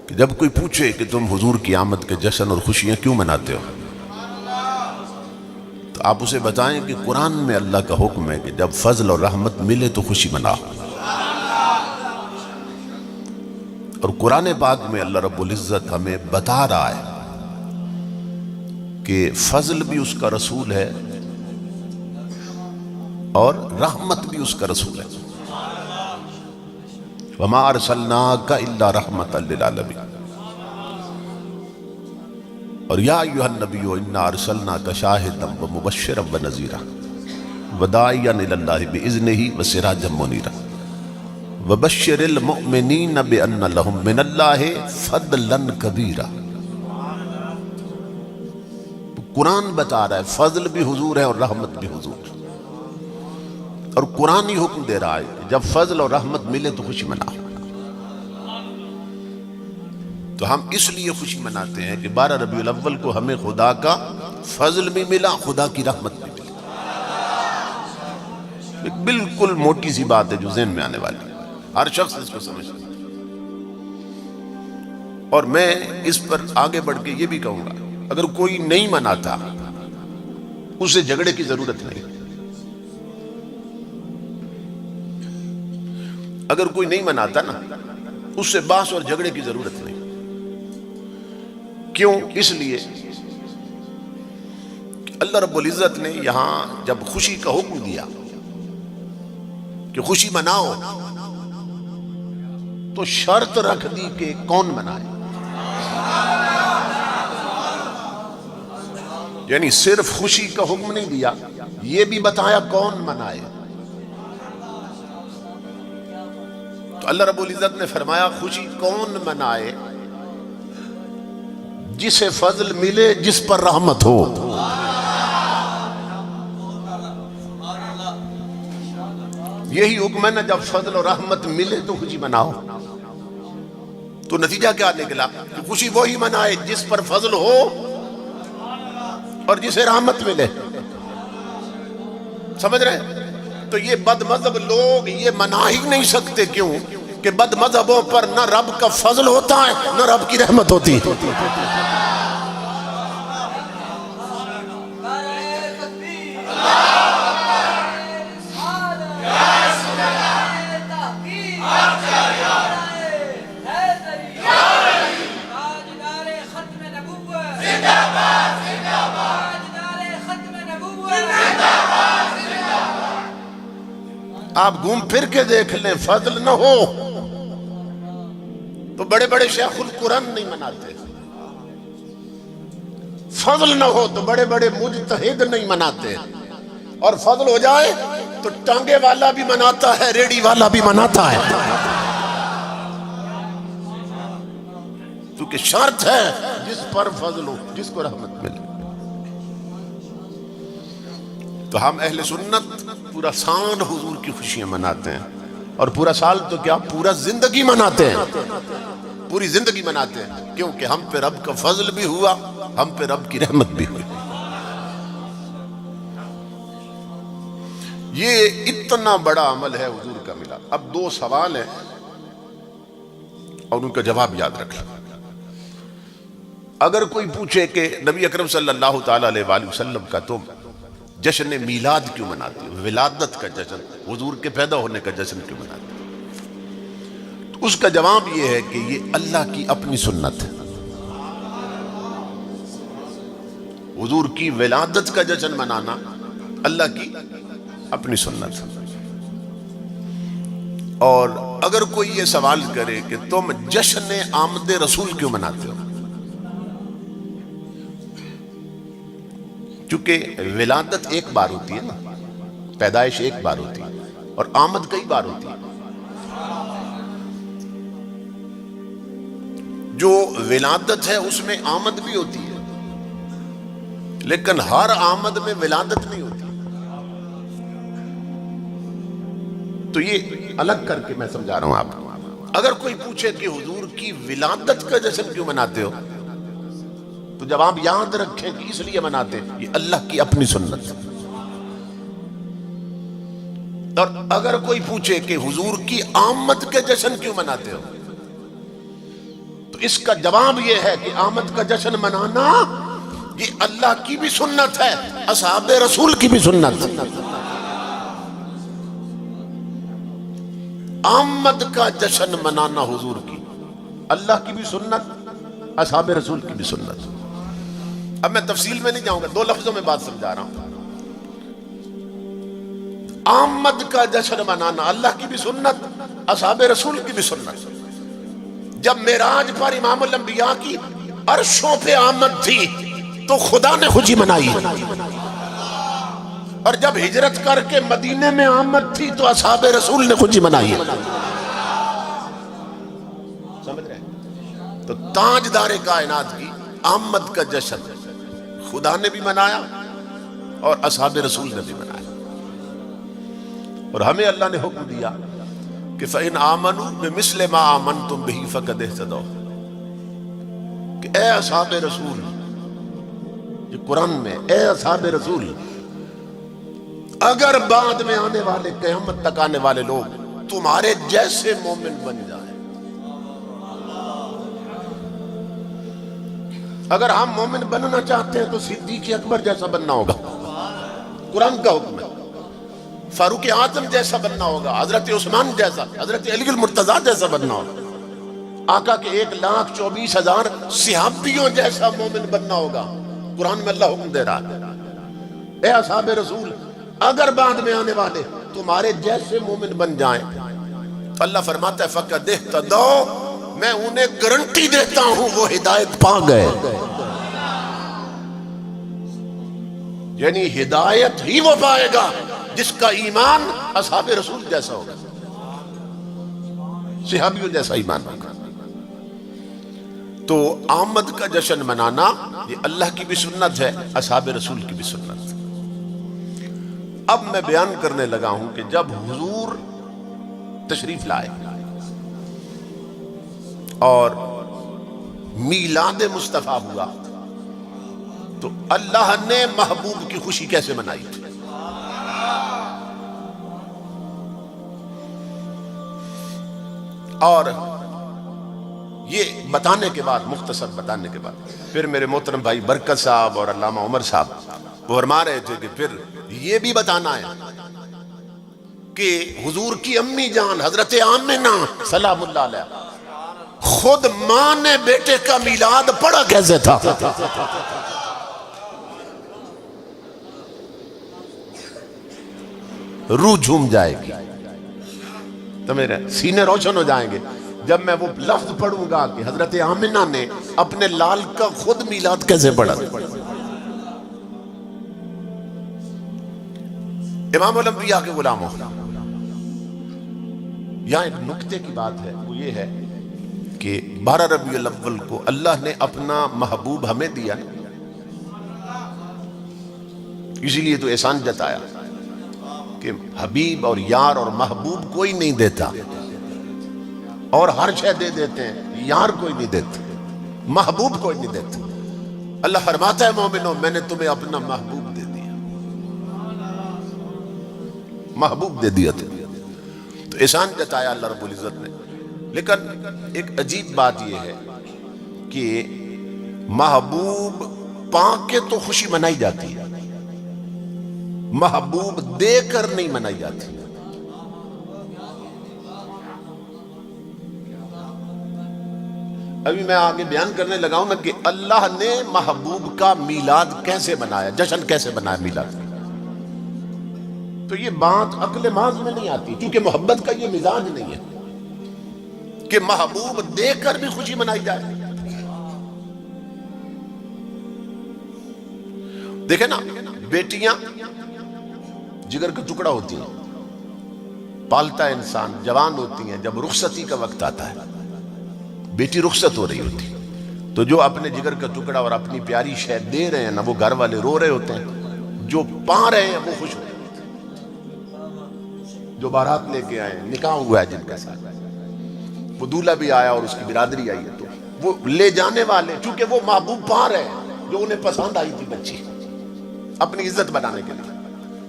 کہ جب کوئی پوچھے کہ تم حضور کی آمد کے جشن اور خوشیاں کیوں مناتے ہو، تو آپ اسے بتائیں کہ قرآن میں اللہ کا حکم ہے کہ جب فضل اور رحمت ملے تو خوشی مناؤ، اور قرآن پاک میں اللہ رب العزت ہمیں بتا رہا ہے کہ فضل بھی اس کا رسول ہے اور رحمت بھی اس کا رسول ہے۔ وَمَا أَرْسَلْنَاكَ إِلَّا رَحْمَةً لِلْعَالَمِينَ، اور یا ایھا النبی انا ارسلناک شاہدا ومبشرا ونذیرا وداعیا الی اللہ باذنہ وسراجا منیرا وبشر المؤمنین بان لهم من اللہ فضلا کبیرا۔ قرآن بتا رہا ہے فضل بھی حضور ہے اور رحمت بھی حضور، اور قرآن ہی حکم دے رہا ہے جب فضل اور رحمت ملے تو خوشی مناؤ۔ تو ہم اس لیے خوشی مناتے ہیں کہ 12 ربیع الاول کو ہمیں خدا کا فضل بھی ملا، خدا کی رحمت بھی ملی۔ ایک بالکل موٹی سی بات ہے جو ذہن میں آنے والی ہے، ہر شخص اس کو سمجھتا ہے، اور میں اس پر آگے بڑھ کے یہ بھی کہوں گا اگر کوئی نہیں مناتا اسے جھگڑے کی ضرورت نہیں، اگر کوئی نہیں مناتا نا اس سے بحث اور جھگڑے کی ضرورت نہیں۔ کیوں؟ اس لیے اللہ رب العزت نے یہاں جب خوشی کا حکم دیا کہ خوشی مناؤ تو شرط رکھ دی کہ کون منائے، یعنی صرف خوشی کا حکم نہیں دیا، یہ بھی بتایا کون منائے۔ تو اللہ رب العزت نے فرمایا خوشی کون منائے؟ جسے فضل ملے، جس پر رحمت ہو۔ یہی حکم ہے نا، جب فضل اور رحمت ملے تو خوشی مناؤ۔ تو نتیجہ کیا نکلا کہ خوشی وہی منائے جس پر فضل ہو اور جسے رحمت ملے۔ سمجھ رہے ہیں؟ تو یہ بد مذہب لوگ یہ منا ہی نہیں سکتے، کیوں کہ بد مذہبوں پر نہ رب کا فضل ہوتا ہے نہ رب کی رحمت ہوتی ہے۔ آپ گھوم پھر کے دیکھ لیں، فضل نہ ہو تو بڑے بڑے شیخ القرآن نہیں مناتے، فضل نہ ہو تو بڑے بڑے مجتہد نہیں مناتے، اور فضل ہو جائے تو ٹانگے والا بھی مناتا ہے، ریڑی والا بھی مناتا ہے، کیونکہ شرط ہے جس پر فضل ہو، جس کو رحمت ملے۔ تو ہم اہل سنت پورا سال حضور کی خوشیاں مناتے ہیں، اور پورا سال تو کیا پورا زندگی مناتے ہیں، پوری زندگی مناتے ہیں، کیونکہ ہم پہ رب کا فضل بھی ہوا، ہم پہ رب کی رحمت بھی ہوئی۔ یہ اتنا بڑا عمل ہے حضور کا ملا۔ اب 2 سوال ہیں اور ان کا جواب یاد رکھ لیں۔ اگر کوئی پوچھے کہ نبی اکرم صلی اللہ تعالی علیہ وآلہ وسلم کا تم جشن میلاد کیوں مناتے ہو، ولادت کا جشن، حضور کے پیدا ہونے کا جشن کیوں مناتے ہو، تو اس کا جواب یہ ہے کہ یہ اللہ کی اپنی سنت ہے۔ حضور کی ولادت کا جشن منانا اللہ کی اپنی سنت ہے۔ اور اگر کوئی یہ سوال کرے کہ تم جشن آمد رسول کیوں مناتے ہو، چونکہ ولادت ایک بار ہوتی ہے نا، پیدائش ایک بار ہوتی ہے، اور آمد کئی بار ہوتی ہے۔ جو ولادت ہے اس میں آمد بھی ہوتی ہے، لیکن ہر آمد میں ولادت نہیں ہوتی۔ تو یہ الگ کر کے میں سمجھا رہا ہوں آپ کو۔ اگر کوئی پوچھے کہ حضور کی ولادت کا جشن کیوں مناتے ہو، تو جواب یاد رکھیں کہ اس لیے مناتے ہیں، یہ اللہ کی اپنی سنت ہے۔ اور اگر کوئی پوچھے کہ حضور کی آمد کے جشن کیوں مناتے ہو، تو تو اس کا جواب یہ ہے کہ آمد کا جشن منانا یہ اللہ کی بھی سنت ہے، اصحاب رسول کی بھی سنت ہے۔ آمد کا جشن منانا حضور کی اللہ کی بھی سنت، اصحاب رسول کی بھی سنت۔ اب میں تفصیل میں نہیں جاؤں گا، 2 لفظوں میں بات سمجھا رہا ہوں۔ آمد کا جشن منانا اللہ کی بھی سنت، اصحاب رسول کی بھی سنت۔ جب معراج پر امام الانبیاء کی عرشوں پہ آمد تھی تو خدا نے خوشی منائی، اور جب ہجرت کر کے مدینے میں آمد تھی تو اصحاب رسول نے خوشی منائی۔ سمجھ رہے ہیں؟ تو تاجدار کائنات کی آمد کا جشن خدا نے بھی منایا اور اصحاب رسول نے بھی منایا، اور ہمیں اللہ نے حکم دیا کہ فَإِنْ آمَنُوا بِمِثْلِ مَا آمَنْتُمْ بِهِ فَقَدِ اهْتَدَوْا، کہ اے اصحاب رسول، یہ قرآن میں اے اصحاب رسول، اگر بعد میں آنے والے قیامت تک آنے والے لوگ تمہارے جیسے مومن بن جائیں، اگر ہم مومن بننا چاہتے ہیں تو صدیق اکبر جیسا بننا ہوگا، قرآن کا حکم ہے۔ فاروق اعظم جیسا بننا ہوگا، حضرت عثمان جیسا، حضرت علی المرتضیٰ جیسا بننا ہوگا، آقا کے 1,24,000 صحابیوں جیسا مومن بننا ہوگا۔ قرآن میں اللہ حکم دے رہا ہے اے اصحاب رسول، اگر بعد میں آنے والے تمہارے جیسے مومن بن جائیں تو اللہ فرماتا ہے فَقَدْ اهْتَدَوْا، میں انہیں گارنٹی دیتا ہوں وہ ہدایت پا گئے۔ یعنی ہدایت ہی وہ پائے گا جس کا ایمان اصحاب رسول جیسا ہوگا، صحابیوں جیسا ایمان ہوگا۔ تو آمد کا جشن منانا یہ اللہ کی بھی سنت ہے، اصحاب رسول کی بھی سنت۔ اب میں بیان کرنے لگا ہوں کہ جب حضور تشریف لائے اور میلاد مصطفیٰ ہوا تو اللہ نے محبوب کی خوشی کیسے منائی تھی؟ اور یہ بتانے کے بعد، مختصر بتانے کے بعد، پھر میرے محترم بھائی برکت صاحب اور علامہ عمر صاحب وہ فرما رہے تھے کہ پھر یہ بھی بتانا ہے کہ حضور کی امی جان حضرت آمنہ سلام اللہ علیہ خود ماں نے بیٹے کا میلاد پڑھا کیسے تھا۔ روح جھوم جائے گی، تو میرے سینے روشن ہو جائیں گے جب میں وہ لفظ پڑھوں گا کہ حضرت آمنہ نے اپنے لال کا خود میلاد کیسے پڑھا۔ امام الانبیاء کے غلاموں، یہاں ایک نکتے کی بات ہے، وہ یہ ہے کہ 12 ربیع الاول کو اللہ نے اپنا محبوب ہمیں دیا، اسی لیے تو احسان جتایا کہ حبیب اور یار اور محبوب کوئی نہیں دیتا، اور ہر شے دے دیتے ہیں، یار کوئی نہیں دیتا، محبوب کوئی نہیں دیتا۔ اللہ فرماتا ہے مومنوں میں نے تمہیں اپنا محبوب دے دیا، محبوب دے دیا تھا، تو احسان جتایا اللہ رب العزت نے۔ لیکن ایک عجیب بات یہ ہے کہ محبوب پا کے تو خوشی منائی جاتی ہے، محبوب دے کر نہیں منائی جاتی۔ ابھی میں آگے بیان کرنے لگا ہوں نا کہ اللہ نے محبوب کا میلاد کیسے بنایا، جشن کیسے بنایا میلاد، تو یہ بات عقل محض میں نہیں آتی، کیونکہ محبت کا یہ مزاج نہیں ہے کہ محبوب دے کر بھی خوشی منائی جائے۔ دیکھیں نا، بیٹیاں جگر کا ٹکڑا ہوتی ہیں، پالتا ہے انسان، جوان ہوتی ہیں، جب رخصتی کا وقت آتا ہے، بیٹی رخصت ہو رہی ہوتی ہے، تو جو اپنے جگر کا ٹکڑا اور اپنی پیاری شے دے رہے ہیں نا، وہ گھر والے رو رہے ہوتے ہیں، جو پا رہے ہیں وہ خوش ہوتے ہیں، جو بارات لے کے آئے، نکاح ہوا ہے جن کا ساتھ، وہ دولہا بھی آیا اور اس کی برادری آئی ہے، تو وہ لے جانے والے چونکہ وہ محبوب پا رہے ہیں جو انہیں پسند آئی تھی بچی، اپنی عزت بنانے کے لیے،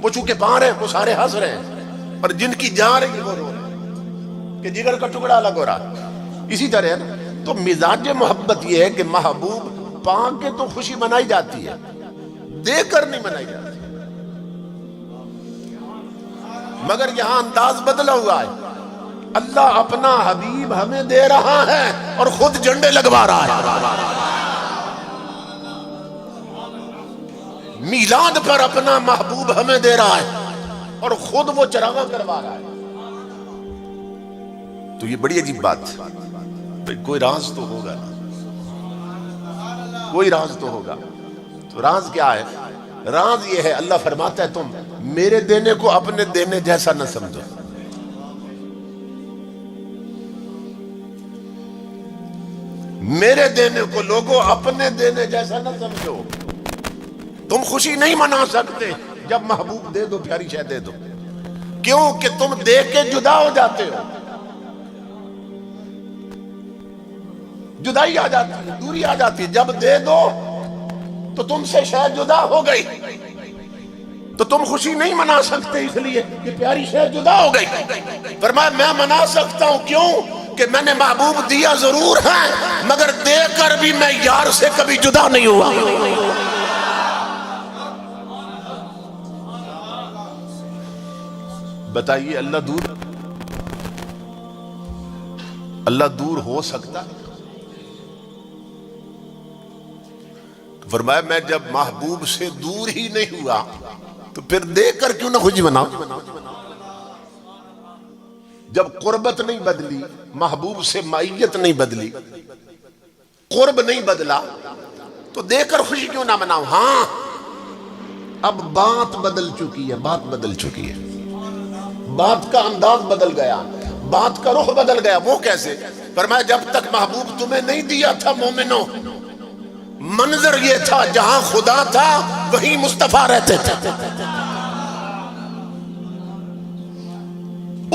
وہ چونکہ پا رہے ہیں وہ سارے ہنس رہے ہیں، اور جن کی جا رہی ہے وہ رو رہے ہیں کہ جگر کا ٹکڑا الگ ہو رہا۔ اسی طرح ہے نا، تو مزاج محبت یہ ہے کہ محبوب پا کے تو خوشی منائی جاتی ہے، دے کر نہیں منائی جاتی۔ مگر یہاں انداز بدلا ہوا ہے، اللہ اپنا حبیب ہمیں دے رہا ہے اور خود جھنڈے لگوا رہا ہے۔ میلاد پر اپنا محبوب ہمیں دے رہا ہے اور خود وہ چراغاں کروا رہا ہے۔ تو یہ بڑی عجیب بات ہے، کوئی راز تو ہوگا نا، کوئی راز تو ہوگا۔ تو راز کیا ہے؟ راز یہ ہے، اللہ فرماتا ہے تم میرے دینے کو اپنے دینے جیسا نہ سمجھو، میرے دینے کو لوگوں اپنے دینے جیسا نہ سمجھو۔ تم خوشی نہیں منا سکتے جب محبوب دے دو، پیاری شے دے دو، کیوں کہ تم دے کے جدا ہو جاتے ہو، جدائی آ جاتی ہے، دوری آ جاتی ہے۔ جب دے دو تو تم سے شے جدا ہو گئی، تو تم خوشی نہیں منا سکتے اس لیے کہ پیاری شے جدا ہو گئی۔ فرمایا میں منا سکتا ہوں، کیوں کہ میں نے محبوب دیا ضرور ہے مگر دے کر بھی میں یار سے کبھی جدا نہیں ہوا۔ بتائیے اللہ دور ہو سکتا؟ فرمایا میں جب محبوب سے دور ہی نہیں ہوا تو پھر دے کر کیوں نہ خوشی مناؤ۔ جب قربت نہیں بدلی، محبوب سے مائیت نہیں بدلی، قرب نہیں بدلا، تو دے کر خوشی کیوں نہ مناؤ۔ ہاں اب بات بدل چکی ہے، بات بدل چکی ہے، بات کا انداز بدل گیا، بات کا رخ بدل گیا۔ وہ کیسے؟ فرمایا جب تک محبوب تمہیں نہیں دیا تھا مومنوں، منظر یہ تھا جہاں خدا تھا وہیں مصطفیٰ رہتے تھے۔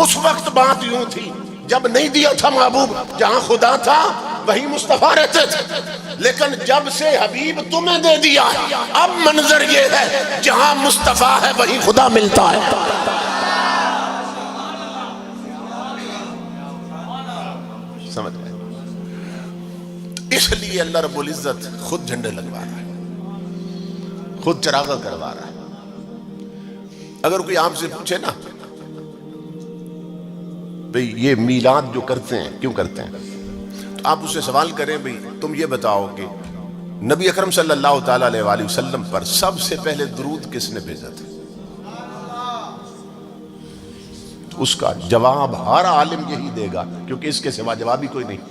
اس وقت بات یوں تھی، جب نہیں دیا تھا محبوب، جہاں خدا تھا وہیں مصطفیٰ رہتے تھے۔ لیکن جب سے حبیب تمہیں دے دیا، اب منظر یہ ہے جہاں مصطفیٰ ہے وہیں خدا ملتا ہے۔ سمجھ گئے؟ اس لیے اللہ رب العزت خود جھنڈے لگوا رہا ہے، خود چراغاں کروا رہا ہے۔ اگر کوئی آپ سے پوچھے نا بھئی یہ میلاد جو کرتے ہیں کیوں کرتے ہیں، تو آپ اس سے سوال کریں بھئی تم یہ بتاؤ کہ نبی اکرم صلی اللہ تعالیٰ علیہ وآلہ وسلم پر سب سے پہلے درود کس نے بھیجا تھا؟ تو اس کا جواب ہر عالم یہی دے گا، کیونکہ اس کے سوا جواب ہی کوئی نہیں،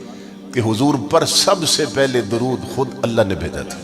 کہ حضور پر سب سے پہلے درود خود اللہ نے بھیجا تھا۔